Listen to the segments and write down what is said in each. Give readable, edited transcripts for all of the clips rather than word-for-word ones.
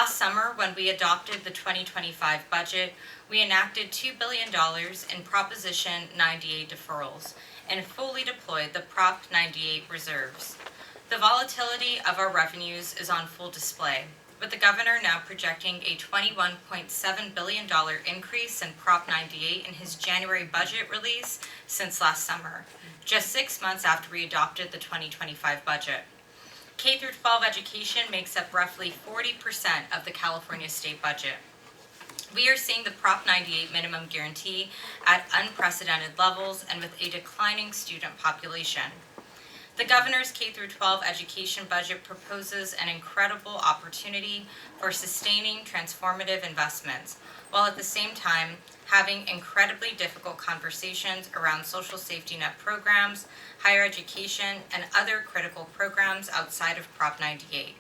Last summer, when we adopted the 2025 budget, we enacted $2 billion in Proposition 98 deferrals and fully deployed the Prop 98 reserves. The volatility of our revenues is on full display, with the governor now projecting a $21.7 billion increase in Prop 98 in his January budget release since last summer, just 6 months after we adopted the 2025 budget. K-12 education makes up roughly 40% of the California state budget. We are seeing the Prop 98 minimum guarantee at unprecedented levels and with a declining student population. The governor's K-12 education budget proposes an incredible opportunity for sustaining transformative investments, while at the same time having incredibly difficult conversations around social safety net programs, higher education, and other critical programs outside of Prop 98.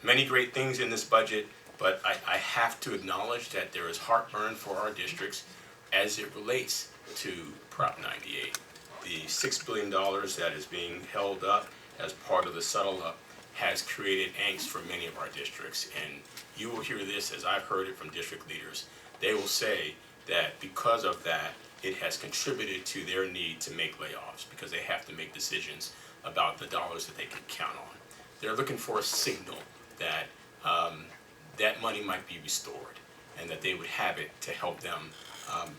Many great things in this budget, but I have to acknowledge that there is heartburn for our districts as it relates to Prop 98. The $6 billion that is being held up as part of the settle up has created angst for many of our districts, and you will hear this as I've heard it from district leaders. They will say that because of that, it has contributed to their need to make layoffs because they have to make decisions about the dollars that they can count on. They're looking for a signal that that money might be restored and that they would have it to help them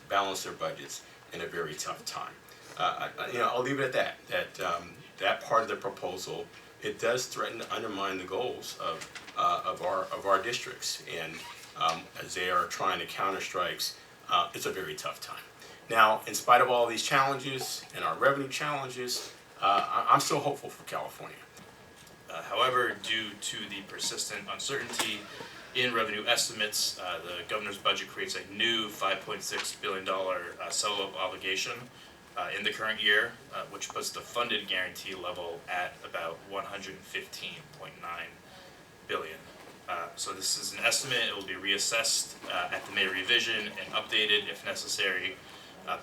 balance their budgets in a very tough time. I'll leave it at that. That part of the proposal, it does threaten to undermine the goals of our districts, and as they are trying to counter strikes, it's a very tough time. Now, in spite of all these challenges and our revenue challenges, I'm still hopeful for California. However, due to the persistent uncertainty in revenue estimates, the governor's budget creates a new $5.6 billion settle-up obligation in the current year, which puts the funded guarantee level at about $115.9 billion. So this is an estimate. It will be reassessed at the May revision and updated if necessary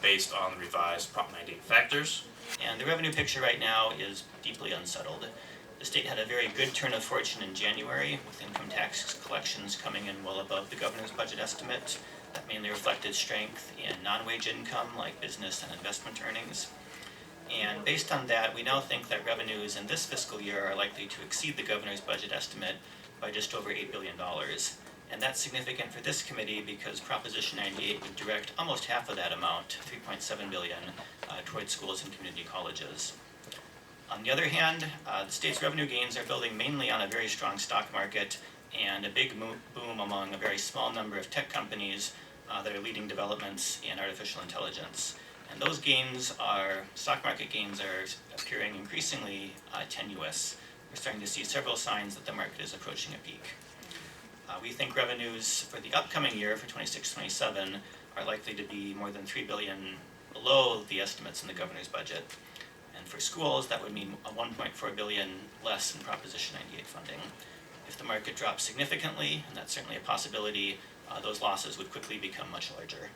based on the revised Prop 98 factors. And the revenue picture right now is deeply unsettled. The state had a very good turn of fortune in January, with income tax collections coming in well above the governor's budget estimate. That mainly reflected strength in non-wage income like business and investment earnings. And based on that, we now think that revenues in this fiscal year are likely to exceed the governor's budget estimate by just over $8 billion. And that's significant for this committee because Proposition 98 would direct almost half of that amount, $3.7 billion, towards schools and community colleges. On the other hand, the state's revenue gains are building mainly on a very strong stock market and a big boom among a very small number of tech companies that are leading developments in artificial intelligence. And those gains stock market gains are appearing increasingly tenuous. We're starting to see several signs that the market is approaching a peak. We think revenues for the upcoming year, for 26-27, are likely to be more than $3 billion below the estimates in the governor's budget. And for schools, that would mean a $1.4 billion less in Proposition 98 funding. If the market drops significantly, and that's certainly a possibility, those losses would quickly become much larger.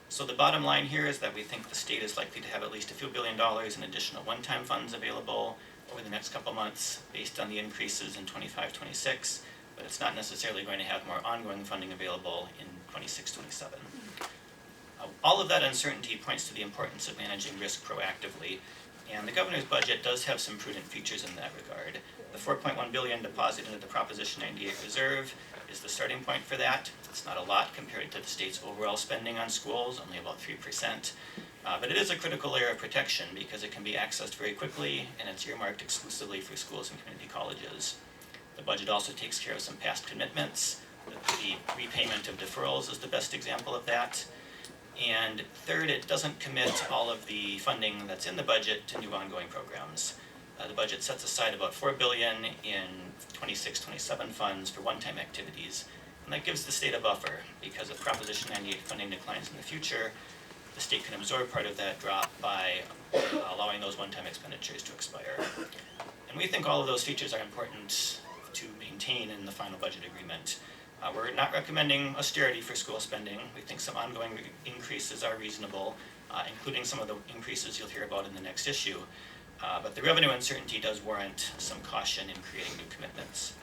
So the bottom line here is that we think the state is likely to have at least a few $1 billion in additional one-time funds available over the next couple months based on the increases in 25-26, but it's not necessarily going to have more ongoing funding available in 26-27. All of that uncertainty points to the importance of managing risk proactively, and the governor's budget does have some prudent features in that regard. The $4.1 billion deposit into the Proposition 98 reserve is the starting point for that. It's not a lot compared to the state's overall spending on schools, only about 3%. But it is a critical layer of protection because it can be accessed very quickly, and it's earmarked exclusively for schools and community colleges. The budget also takes care of some past commitments. The repayment of deferrals is the best example of that. And third, it doesn't commit all of the funding that's in the budget to new ongoing programs. The budget sets aside about $4 billion in 26-27 funds for one-time activities, and that gives the state a buffer because if Proposition 98 funding declines in the future, the state can absorb part of that drop by allowing those one-time expenditures to expire. And we think all of those features are important to maintain in the final budget agreement. We're not recommending austerity for school spending. We think some ongoing increases are reasonable, including some of the increases you'll hear about in the next issue. But the revenue uncertainty does warrant some caution in creating new commitments.